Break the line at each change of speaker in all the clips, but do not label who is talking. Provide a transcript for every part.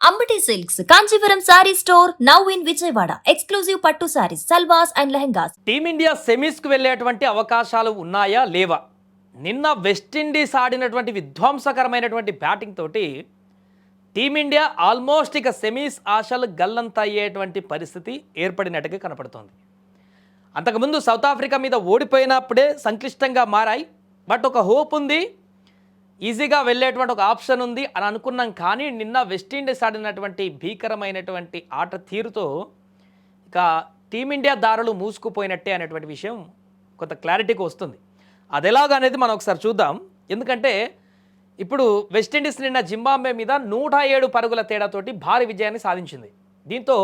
Ambati silks Kanchipuram sorry store now in Vijayawada. Exclusive పట్టు saris, సల్వాస్ and lehengas.
Team India సెమీస్కు వెళ్ళేటువంటి అవకాశాలు ఉన్నాయా లేవా? నిన్న వెస్టిండీస్ ఆడినటువంటి విధ్వంసకరమైనటువంటి బ్యాటింగ్ తోటి టీమిండియా ఆల్మోస్ట్ ఇక సెమీస్ ఆశలు గల్లంత అయ్యేటువంటి పరిస్థితి ఏర్పడినట్టుగా కనపడుతోంది. అంతకుముందు సౌత్ ఆఫ్రికా మీద ఓడిపోయినప్పుడే సంక్లిష్టంగా మారాయి. బట్ ఒక హోప్ ఉంది, ఈజీగా వెళ్ళేటువంటి ఒక ఆప్షన్ ఉంది అని అనుకున్నాం. కానీ నిన్న వెస్టిండీస్ ఆడినటువంటి భీకరమైనటువంటి ఆట తీరుతో ఇక టీమిండియా దారులు మూసుకుపోయినట్టే అనేటువంటి విషయం కొంత క్లారిటీకి వస్తుంది. అది ఎలాగనేది మనం ఒకసారి చూద్దాం. ఎందుకంటే ఇప్పుడు వెస్టిండీస్ నిన్న జింబాబ్వే మీద 107 పరుగుల తేడాతోటి భారీ విజయాన్ని సాధించింది. దీంతో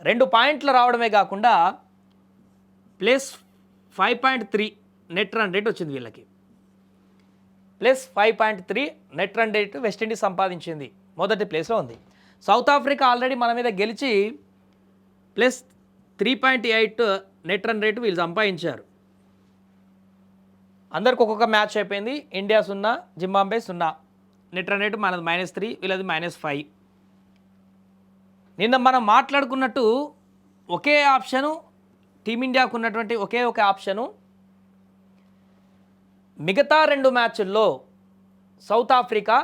2 పాయింట్లు రావడమే కాకుండా +5.3 నెట్ రన్ రేట్ వచ్చింది వీళ్ళకి. +5.3 నెట్ రన్ రేట్ వెస్టిండీస్ సంపాదించింది, మొదటి ప్లేస్లో ఉంది. సౌత్ ఆఫ్రికా ఆల్రెడీ మన మీద గెలిచి +3.8 నెట్ రన్ రేటు వీళ్ళు సంపాదించారు. అందరికి ఒక్కొక్క మ్యాచ్ అయిపోయింది. India 0, Zimbabwe 0. Net run rate మనది -3, వీళ్ళది -5. నిన్న మనం మాట్లాడుకున్నట్టు ఒకే ఆప్షను టీమిండియాకు ఉన్నటువంటి ఒకే ఒక ఆప్షను, మిగతా 2 మ్యాచ్ల్లో సౌత్ ఆఫ్రికా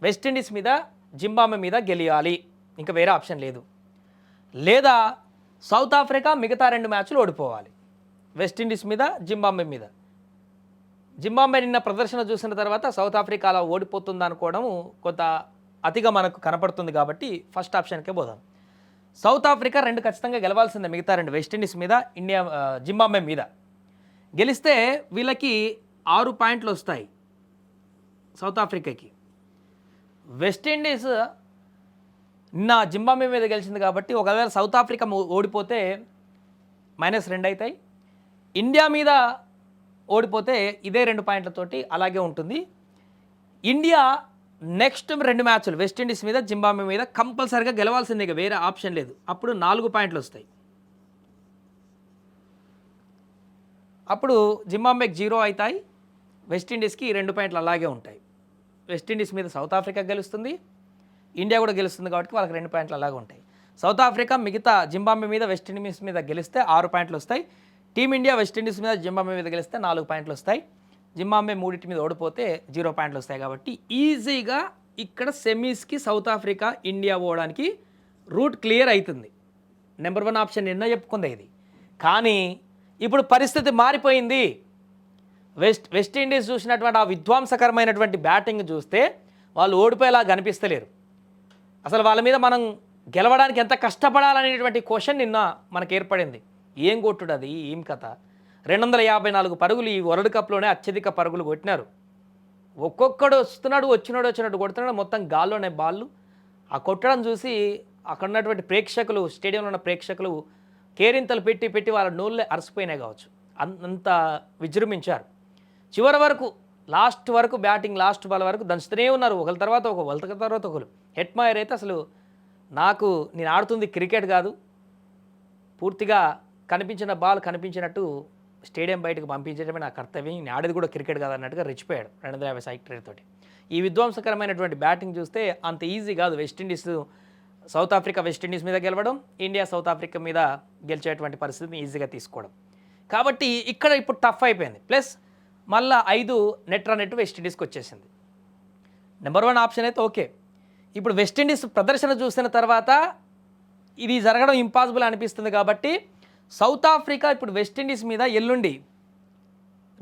వెస్టిండీస్ మీద, జింబాబ్వే మీద గెలియాలి, ఇంకా వేరే ఆప్షన్ లేదు. లేదా సౌత్ ఆఫ్రికా మిగతా 2 మ్యాచ్లు ఓడిపోవాలి, వెస్టిండీస్ మీద, జింబాబ్వే మీద. జింబాబ్వే నిన్న ప్రదర్శన చూసిన తర్వాత సౌత్ ఆఫ్రికా అలా ఓడిపోతుంది అనుకోవడం కొంత అతిగా మనకు కనపడుతుంది. కాబట్టి ఫస్ట్ ఆప్షన్కే పోదాం. సౌత్ ఆఫ్రికా 2 ఖచ్చితంగా గెలవాల్సిందే, మిగతా 2 వెస్టిండీస్ మీద, జింబాబ్వే మీద. గెలిస్తే వీళ్ళకి 6 పాయింట్లు వస్తాయి సౌత్ ఆఫ్రికాకి. వెస్టిండీస్ నిన్న జింబాబ్వే మీద గెలిచింది కాబట్టి ఒకవేళ సౌత్ ఆఫ్రికా ఓడిపోతే -2 అవుతాయి. ఇండియా మీద ఓడిపోతే ఇదే 2 పాయింట్లతోటి అలాగే ఉంటుంది. ఇండియా నెక్స్ట్ 2 మ్యాచ్లు వెస్టిండీస్ మీద, జింబాబ్వే మీద కంపల్సరీగా గెలవాల్సిందే, ఇక వేరే ఆప్షన్ లేదు. అప్పుడు 4 పాయింట్లు వస్తాయి. అప్పుడు జింబాబ్వేకి 0 అవుతాయి, వెస్టిండీస్కి 2 పాయింట్లు అలాగే ఉంటాయి. వెస్టిండీస్ మీద సౌత్ ఆఫ్రికా గెలుస్తుంది, ఇండియా కూడా గెలుస్తుంది కాబట్టి వాళ్ళకి 2 పాయింట్లు అలాగే ఉంటాయి. సౌత్ ఆఫ్రికా మిగతా జింబాబ్వే మీద, వెస్టిండీస్ మీద గెలిస్తే 6 పాయింట్లు వస్తాయి. టీమిండియా వెస్టిండీస్ మీద, జింబాబ్వే మీద గెలిస్తే 4 పాయింట్లు వస్తాయి. జింబాబ్వే 3 మీద ఓడిపోతే 0 పాయింట్లు వస్తాయి. కాబట్టి ఈజీగా ఇక్కడ సెమీస్కి సౌత్ ఆఫ్రికా, ఇండియా పోవడానికి రూట్ క్లియర్ అవుతుంది. నెంబర్ 1 ఆప్షన్ నిన్న చెప్పుకుంది ఇది. కానీ ఇప్పుడు పరిస్థితి మారిపోయింది. వెస్టిండీస్ చూసినటువంటి ఆ విధ్వంసకరమైనటువంటి బ్యాటింగ్ చూస్తే వాళ్ళు ఓడిపోయేలా కనిపిస్తలేరు. అసలు వాళ్ళ మీద మనం గెలవడానికి ఎంత కష్టపడాలనేటువంటి క్వశ్చన్ నిన్న మనకు ఏర్పడింది. ఏం కొట్టుడు అది, ఏం కథ? 254 పరుగులు ఈ వరల్డ్ కప్లోనే అత్యధిక పరుగులు కొట్టినారు. ఒక్కొక్కడు వస్తున్నాడు, వచ్చినట్టు కొడుతున్నాడు, మొత్తం గాల్లోనే బాళ్ళు. ఆ కొట్టడం చూసి అక్కడ ఉన్నటువంటి ప్రేక్షకులు, స్టేడియంలో ఉన్న ప్రేక్షకులు కేరింతలు పెట్టి వాళ్ళ నోళ్ళే అరసిపోయినాయి కావచ్చు, అంత విజృంభించారు. చివరి వరకు, లాస్ట్ వరకు, బ్యాటింగ్ లాస్ట్ బాల్ వరకు దంచుతూనే ఉన్నారు, ఒకరి తర్వాత ఒకరు. హెట్మాయర్ అయితే అసలు నేను ఆడుతుంది క్రికెట్ కాదు, పూర్తిగా కనిపించిన బాల్ కనిపించినట్టు స్టేడియం బయటకు పంపించడమే నా కర్తవ్యం, నేను ఆడేది కూడా క్రికెట్ కాదు అన్నట్టుగా రెచ్చిపోయాడు 250 స్ట్రైక్ తోటి. ఈ విధ్వంసకరమైనటువంటి బ్యాటింగ్ చూస్తే అంత ఈజీ కాదు వెస్టిండీస్ సౌత్ ఆఫ్రికా వెస్టిండీస్ మీద గెలవడం, ఇండియా సౌత్ ఆఫ్రికా మీద గెలిచేటువంటి పరిస్థితిని ఈజీగా తీసుకోవడం. కాబట్టి ఇక్కడ ఇప్పుడు టఫ్ అయిపోయింది. ప్లస్ మళ్ళీ 5 నెట్ రన్ రేట్ వెస్టిండీస్కి వచ్చేసింది. నెంబర్ 1 ఆప్షన్ అయితే ఓకే. ఇప్పుడు వెస్టిండీస్ ప్రదర్శన చూసిన తర్వాత ఇది జరగడం ఇంపాసిబుల్ అనిపిస్తుంది. కాబట్టి సౌత్ ఆఫ్రికా ఇప్పుడు వెస్టిండీస్ మీద ఎల్లుండి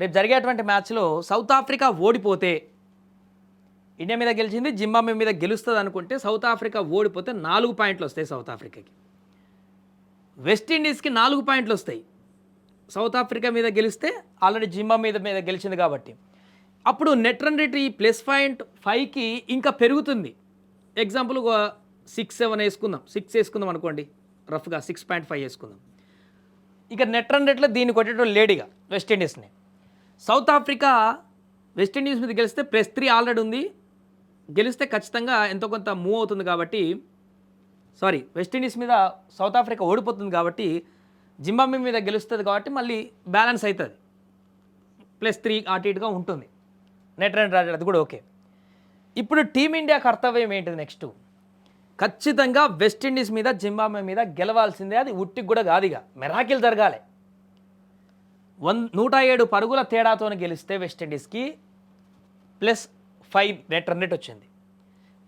రేపు జరిగేటువంటి మ్యాచ్లో సౌత్ ఆఫ్రికా ఓడిపోతే, ఇండియా మీద గెలిచింది, జింబాబ్వే మీద గెలుస్తుంది అనుకుంటే సౌత్ ఆఫ్రికా ఓడిపోతే 4 పాయింట్లు వస్తాయి సౌత్ ఆఫ్రికాకి. వెస్టిండీస్కి 4 పాయింట్లు వస్తాయి. సౌత్ ఆఫ్రికా మీద గెలిస్తే ఆల్రెడీ జింబాబ్వే మీద గెలిచింది కాబట్టి అప్పుడు నెట్ రన్ రేట్ ఈ +5.5కి ఇంకా పెరుగుతుంది. ఎగ్జాంపుల్ 6-7 వేసుకుందాం, 6 వేసుకుందాం అనుకోండి, రఫ్గా 6.5 వేసుకుందాం. ఇక నెట్ రన్ రేట్లో దీన్ని కొట్టేటప్పుడు లేడీగా వెస్టిండీస్ని. సౌత్ ఆఫ్రికా వెస్టిండీస్ మీద గెలిస్తే +3 ఆల్రెడీ ఉంది, గెలిస్తే ఖచ్చితంగా ఎంతో కొంత మూవ్ అవుతుంది. కాబట్టి వెస్టిండీస్ మీద సౌత్ ఆఫ్రికా ఓడిపోతుంది కాబట్టి జింబాబ్వే మీద గెలుస్తుంది కాబట్టి మళ్ళీ బ్యాలెన్స్ అవుతుంది, +3 అటు ఇటుగా ఉంటుంది నెట్ రన్ రేట్, అది కూడా ఓకే. ఇప్పుడు టీమిండియా కర్తవ్యం ఏంటిది? నెక్స్ట్ ఖచ్చితంగా వెస్టిండీస్ మీద జింబాబ్వే మీద గెలవాల్సిందే, అది ఉట్టికి కూడా కాదు, ఇక మెరాకిల్ జరగాలి. 107 పరుగుల తేడాతో గెలిస్తే వెస్టిండీస్కి +5 నెట్ రన్ రేట్ వచ్చింది.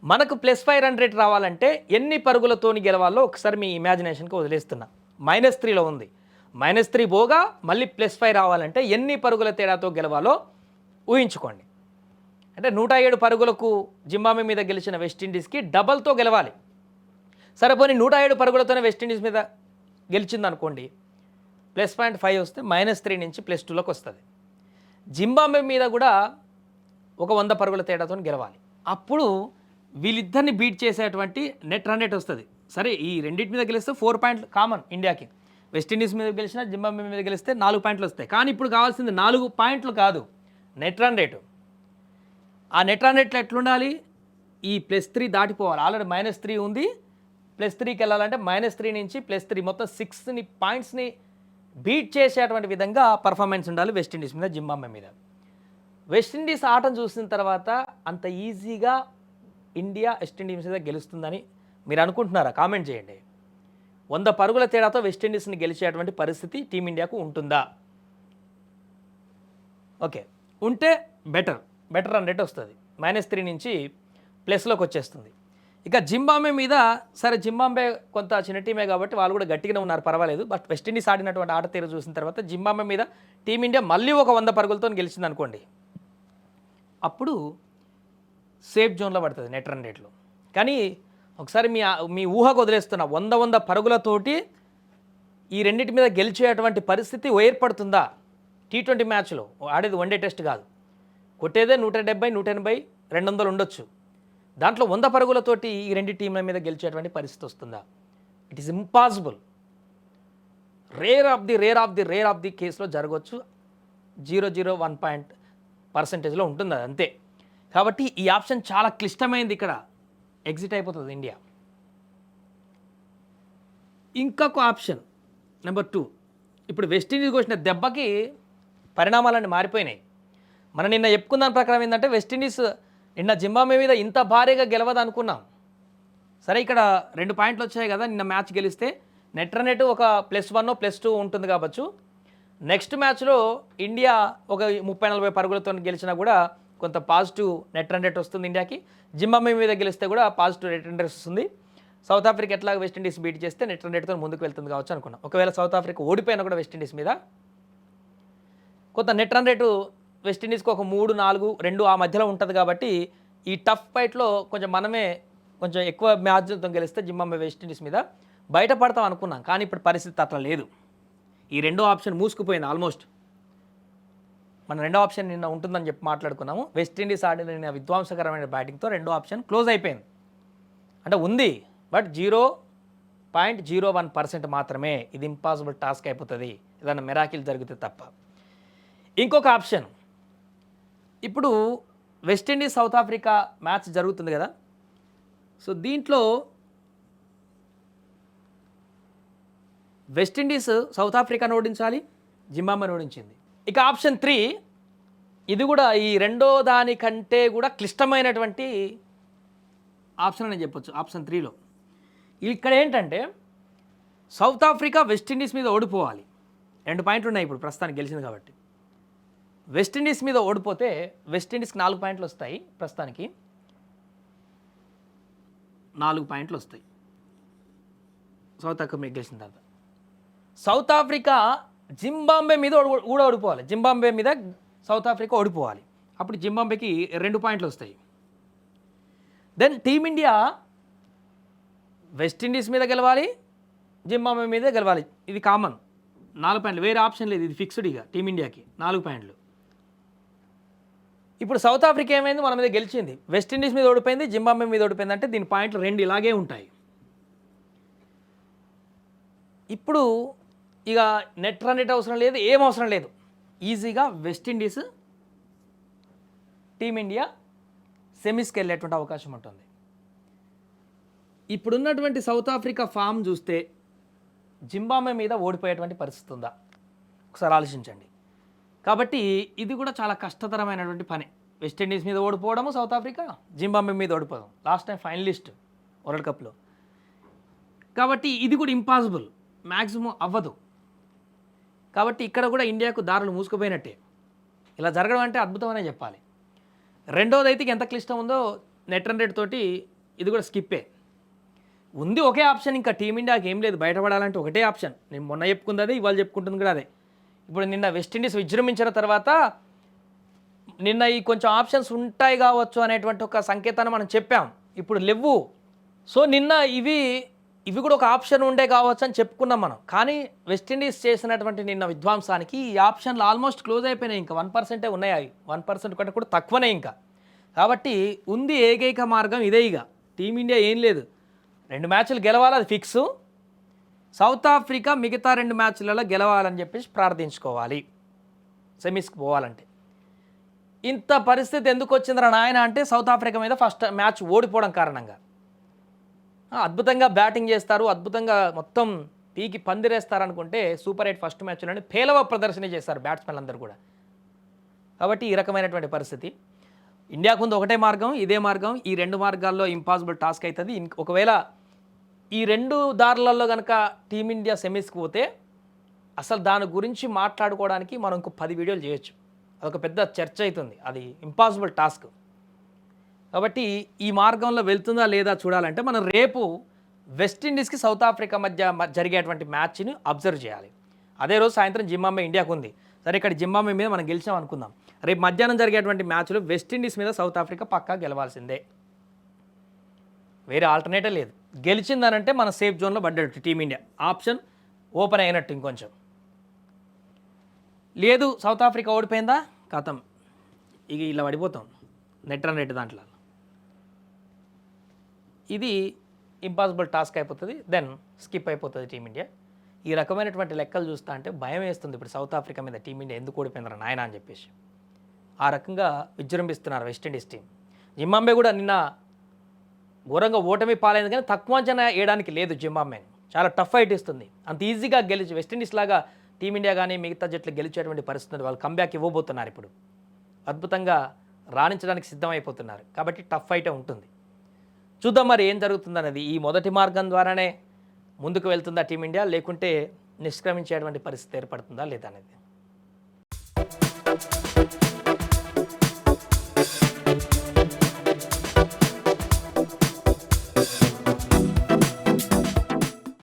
మనకు +5 రన్ రేట్ రావాలంటే ఎన్ని పరుగులతోని గెలవాలో ఒకసారి మీ ఇమాజినేషన్కి వదిలేస్తున్నా. -3లో ఉంది, -3 పోగా మళ్ళీ +5 రావాలంటే ఎన్ని పరుగుల తేడాతో గెలవాలో ఊహించుకోండి. అంటే 107 పరుగులకు జింబాబ్వే మీద గెలిచిన వెస్టిండీస్కి డబల్తో గెలవాలి. సరిపోని 107 పరుగులతోనే వెస్టిండీస్ మీద గెలిచింది అనుకోండి, +0.5 వస్తే -3 నుంచి +2లోకి వస్తుంది. జింబాబ్వే మీద కూడా ఒక 100 పరుగుల తేడాతో గెలవాలి. అప్పుడు వీళ్ళిద్దరిని బీట్ చేసేటువంటి నెట్ రన్ రేట్ వస్తుంది. సరే, ఈ రెండింటి మీద గెలిస్తే 4 పాయింట్లు కామన్ ఇండియాకి. వెస్టిండీస్ మీద గెలిచినా జింబాబ్వే మీద గెలిస్తే 4 పాయింట్లు వస్తాయి. కానీ ఇప్పుడు కావాల్సింది 4 పాయింట్లు కాదు, నెట్ రన్ రేటు. ఆ నెట్ రన్ రేట్లో ఎట్లుండాలి? ఈ +3 దాటిపోవాలి. ఆల్రెడీ -3 ఉంది, +3కి వెళ్ళాలంటే -3 నుంచి +3 మొత్తం 6 పాయింట్స్ని బీట్ చేసేటువంటి విధంగా పర్ఫార్మెన్స్ ఉండాలి వెస్టిండీస్ మీద జింబాబ్వే మీద. వెస్టిండీస్ ఆటను చూసిన తర్వాత అంత ఈజీగా ఇండియా వెస్టిండీస్ మీద గెలుస్తుందని మీరు అనుకుంటున్నారా? కామెంట్ చేయండి. 100 పరుగుల తేడాతో వెస్టిండీస్ని గెలిచేటువంటి పరిస్థితి టీమిండియాకు ఉంటుందా? ఓకే, ఉంటే బెటర్ రన్ రేట్ వస్తుంది. -3 నుంచి +లోకి వచ్చేస్తుంది. ఇక జింబాబ్వే మీద, సరే జింబాబ్వే కొంత చిన్న టీమే కాబట్టి వాళ్ళు కూడా గట్టిగానే ఉన్నారు, పర్వాలేదు. బట్ వెస్టిండీస్ ఆడినటువంటి ఆట తీరు చూసిన తర్వాత జింబాబ్వే మీద టీమిండియా మళ్ళీ ఒక 100 పరుగులతో గెలిచింది అనుకోండి, అప్పుడు సేఫ్ జోన్లో పడుతుంది నెట్ రన్ రేట్లో. కానీ ఒకసారి మీ ఊహకు వదిలేస్తున్న 100 పరుగులతోటి ఈ రెండింటి మీద గెలిచేటువంటి పరిస్థితి ఏర్పడుతుందా? T20 మ్యాచ్లో ఆడేది వన్డే టెస్ట్ కాదు, కొట్టేదే 170, 180, 200 ఉండొచ్చు. దాంట్లో 100 పరుగులతోటి ఈ రెండు టీంల మీద గెలిచేటువంటి పరిస్థితి వస్తుందా? It is impossible. Rare of the కేసులో జరగవచ్చు. 0.01% ఉంటుంది, అది అంతే. కాబట్టి ఈ ఆప్షన్ చాలా క్లిష్టమైంది, ఇక్కడ ఎగ్జిట్ అయిపోతుంది ఇండియా. ఇంకొక ఆప్షన్ నెంబర్ 2, ఇప్పుడు వెస్టిండీస్ వచ్చిన దెబ్బకి పరిణామాలన్నీ మారిపోయినాయి. మనం నిన్న చెప్పుకున్న దాని ప్రకారం ఏంటంటే వెస్టిండీస్ నిన్న జింబాబ్వే మీద ఇంత భారీగా గెలవదు అనుకున్నాం. సరే, ఇక్కడ 2 పాయింట్లు వచ్చాయి కదా, నిన్న మ్యాచ్ గెలిస్తే నెట్ రన్ రేటు ఒక +1, +2 ఉంటుంది కావచ్చు. నెక్స్ట్ మ్యాచ్లో ఇండియా ఒక 30-40 పరుగులతో గెలిచినా కూడా కొంత పాజిటివ్ నెట్ రన్ రేట్ వస్తుంది ఇండియాకి. జింబాబ్వే మీద గెలిస్తే కూడా పాజిటివ్ నెట్ రన్ రేట్ వస్తుంది. సౌత్ ఆఫ్రికా ఎట్లాగ వెస్టిండీస్ బీట్ చేస్తే నెట్ రన్ రేట్తో ముందుకు వెళ్తుంది కావచ్చు అనుకున్నాం. ఒకవేళ సౌత్ ఆఫ్రికా ఓడిపోయినా కూడా వెస్టిండీస్ మీద కొంత నెట్ రన్ రేటు వెస్టిండీస్కి ఒక 3, 4, 2 ఆ మధ్యలో ఉంటుంది. కాబట్టి ఈ టఫ్ ఫైట్లో మనమే కొంచెం ఎక్కువ మ్యాచ్లతో గెలిస్తే జింబాబ్వే వెస్టిండీస్ మీద బయటపడతాం అనుకున్నాం. కానీ ఇప్పుడు పరిస్థితి అట్లా లేదు. ఈ రెండో ఆప్షన్ మూసుకుపోయింది ఆల్మోస్ట్. మన రెండో ఆప్షన్ నిన్న ఉంటుందని చెప్పి మాట్లాడుకున్నాము. వెస్టిండీస్ ఆడిన విధ్వంసకరమైన బ్యాటింగ్తో రెండో ఆప్షన్ క్లోజ్ అయిపోయింది. అంటే ఉంది, బట్ 0.01% మాత్రమే. ఇది ఇంపాసిబుల్ టాస్క్ అయిపోతుంది ఏదైనా మెరాకిల్ జరిగితే తప్ప. ఇంకొక ఆప్షన్, ఇప్పుడు వెస్టిండీస్ సౌత్ ఆఫ్రికా మ్యాచ్ జరుగుతుంది కదా, సో దీంట్లో వెస్టిండీస్ సౌత్ ఆఫ్రికాను ఓడించాలి, జింబాబ్వేని ఓడించింది. ఇక ఆప్షన్ 3, ఇది కూడా ఈ రెండో దానికంటే కూడా క్లిష్టమైనటువంటి ఆప్షన్ అని చెప్పొచ్చు. ఆప్షన్ 3లో ఇక్కడ ఏంటంటే సౌత్ ఆఫ్రికా వెస్టిండీస్ మీద ఓడిపోవాలి. 2 పాయింట్లు ఉన్నాయి ఇప్పుడు ప్రస్తుతానికి గెలిచింది కాబట్టి. వెస్టిండీస్ మీద ఓడిపోతే వెస్టిండీస్కి 4 పాయింట్లు వస్తాయి. ప్రస్తుతానికి 4 పాయింట్లు వస్తాయి సౌత్ ఆఫ్రికా మీద గెలిచిన తర్వాత. సౌత్ ఆఫ్రికా జింబాబ్వే మీద కూడా ఓడిపోవాలి. జింబాబ్వే మీద సౌత్ ఆఫ్రికా ఓడిపోవాలి. అప్పుడు జింబాబ్వేకి 2 పాయింట్లు వస్తాయి. దెన్ టీమిండియా వెస్టిండీస్ మీద గెలవాలి, జింబాబ్వే మీద గెలవాలి. ఇది కామన్ 4 పాయింట్లు, వేరే ఆప్షన్ లేదు. ఇది ఫిక్స్డ్. ఇక టీమిండియాకి 4 పాయింట్లు. ఇప్పుడు సౌత్ ఆఫ్రికా ఏమైంది, మన మీద గెలిచింది. వెస్టిండీస్ మీద ఓడిపోయింది, జింబాబ్వే మీద ఓడిపోయింది. అంటే దీని పాయింట్లు 2 ఇలాగే ఉంటాయి. ఇప్పుడు ఇక నెట్ రన్ రేట్ అవసరం లేదు, ఏం అవసరం లేదు. ఈజీగా వెస్టిండీస్ టీమిండియా సెమీస్కి వెళ్ళేటువంటి అవకాశం ఉంటుంది. ఇప్పుడున్నటువంటి సౌత్ ఆఫ్రికా ఫామ్ చూస్తే జింబాబ్వే మీద ఓడిపోయేటువంటి పరిస్థితి ఉందా ఒకసారి ఆలోచించండి. కాబట్టి ఇది కూడా చాలా కష్టతరమైనటువంటి పని. వెస్టిండీస్ మీద ఓడిపోవడము సౌత్ ఆఫ్రికా, జింబాబ్వే మీద ఓడిపోవడం. లాస్ట్ టైం ఫైనలిస్ట్ వరల్డ్ కప్లో. కాబట్టి ఇది కూడా ఇంపాసిబుల్, మ్యాక్సిమం అవ్వదు. కాబట్టి ఇక్కడ కూడా ఇండియాకు దారులు మూసుకుపోయినట్టే. ఇలా జరగడం అంటే అద్భుతం అనే చెప్పాలి. రెండోది అయితే ఎంత క్లిష్టం ఉందో నెట్ రన్ రేట్ తోటి ఇది కూడా స్కిప్పే ఉంది. ఒకే ఆప్షన్, ఇంకా టీమిండియాకి ఏం లేదు, బయటపడాలంటే ఒకటే ఆప్షన్. నేను మొన్న చెప్పుకుంది అదే, ఇవాళ చెప్పుకుంటుంది కూడా అదే. ఇప్పుడు నిన్న వెస్టిండీస్ విజృంభించిన తర్వాత నిన్న ఈ కొంచెం ఆప్షన్స్ ఉంటాయి కావచ్చు అనేటువంటి ఒక సంకేతాన్ని మనం చెప్పాం, ఇప్పుడు లేవు. సో నిన్న ఇవి కూడా ఒక ఆప్షన్ ఉండే కావచ్చు అని చెప్పుకున్నాం మనం. కానీ వెస్టిండీస్ చేసినటువంటి నిన్న విధ్వంసానికి ఈ ఆప్షన్లు ఆల్మోస్ట్ క్లోజ్ అయిపోయినాయి. ఇంకా 1% ఉన్నాయి, అవి 1% కంటే కూడా తక్కువనే ఇంకా. కాబట్టి ఉంది ఏకైక మార్గం ఇదే. ఇక టీమిండియా ఏం లేదు, 2 మ్యాచ్లు గెలవాలి, అది ఫిక్స్. సౌత్ ఆఫ్రికా మిగతా 2 మ్యాచ్లలో గెలవాలని చెప్పేసి ప్రార్థించుకోవాలి సెమీస్కి పోవాలంటే. ఇంత పరిస్థితి ఎందుకు వచ్చిందిరా నాయన అంటే సౌత్ ఆఫ్రికా మీద ఫస్ట్ మ్యాచ్ ఓడిపోవడం కారణంగా. అద్భుతంగా బ్యాటింగ్ చేస్తారు, అద్భుతంగా మొత్తం పీకి పందిరేస్తారనుకుంటే సూపర్ 8 ఫస్ట్ మ్యాచ్లోనే పేలవ ప్రదర్శన చేస్తారు బ్యాట్స్మెన్ అందరూ కూడా. కాబట్టి ఈ రకమైనటువంటి పరిస్థితి. ఇండియాకు ఉంది ఒకటే మార్గం, ఇదే మార్గం. ఈ 2 మార్గాల్లో ఇంపాసిబుల్ టాస్క్ అవుతుంది. ఒకవేళ ఈ 2 దారులలో కనుక టీమిండియా సెమీస్కి పోతే అసలు దాని గురించి మాట్లాడుకోవడానికి మనం ఇంకో 10 వీడియోలు చేయొచ్చు. అదొక పెద్ద చర్చ అవుతుంది, అది ఇంపాసిబుల్ టాస్క్. కాబట్టి ఈ మార్గంలో వెళ్తుందా లేదా చూడాలంటే మనం రేపు వెస్టిండీస్కి సౌత్ ఆఫ్రికా మధ్య జరిగేటువంటి మ్యాచ్ని అబ్జర్వ్ చేయాలి. అదే రోజు సాయంత్రం జింబాబ్వే ఇండియాకు ఉంది. సరే, ఇక్కడ జింబాబ్వే మీద మనం గెలిచాం అనుకుందాం. రేపు మధ్యాహ్నం జరిగేటువంటి మ్యాచ్లో వెస్టిండీస్ మీద సౌత్ ఆఫ్రికా పక్కా గెలవాల్సిందే, వేరే ఆల్టర్నేటివ్ లేదు. గెలిచిందనంటే మన సేఫ్ జోన్లో పడ్డట్టు టీమిండియా, ఆప్షన్ ఓపెన్ అయినట్టు. ఇంకొంచెం లేదు, సౌత్ ఆఫ్రికా ఓడిపోయిందా కథం, ఇక ఇలా పడిపోతాం నెట్ రన్ రేట్ దాంట్లో. ఇది ఇంపాసిబుల్ టాస్క్ అయిపోతుంది, దెన్ స్కిప్ అయిపోతుంది టీమిండియా. ఈ రకమైనటువంటి లెక్కలు చూస్తా అంటే భయం వేస్తుంది. ఇప్పుడు సౌత్ ఆఫ్రికా మీద టీమిండియా ఎందుకు ఓడిపోయిందిరా నాయన అని చెప్పేసి ఆ రకంగా విజృంభిస్తున్నారు వెస్టిండీస్ టీం. జింబాబ్వే కూడా నిన్న ఘోరంగా ఓటమి పాలైంది, కానీ తక్కువ అంచనా వేయడానికి లేదు జింబాబ్వేని. చాలా టఫ్ ఫైట్ ఇస్తుంది. అంత ఈజీగా గెలిచి వెస్టిండీస్ లాగా టీమిండియా కానీ మిగతా జట్లు గెలిచేటువంటి పరిస్థితి వాళ్ళు కంబ్యాక్ ఇవ్వబోతున్నారు. ఇప్పుడు అద్భుతంగా రాణించడానికి సిద్ధమైపోతున్నారు. కాబట్టి టఫ్ ఫైటే ఉంటుంది. చూద్దాం మరి ఏం జరుగుతుందనేది. ఈ మొదటి మార్గం ద్వారానే ముందుకు వెళ్తుందా టీమిండియా, లేకుంటే నిష్క్రమించేటువంటి పరిస్థితి ఏర్పడుతుందా లేదా అనేది.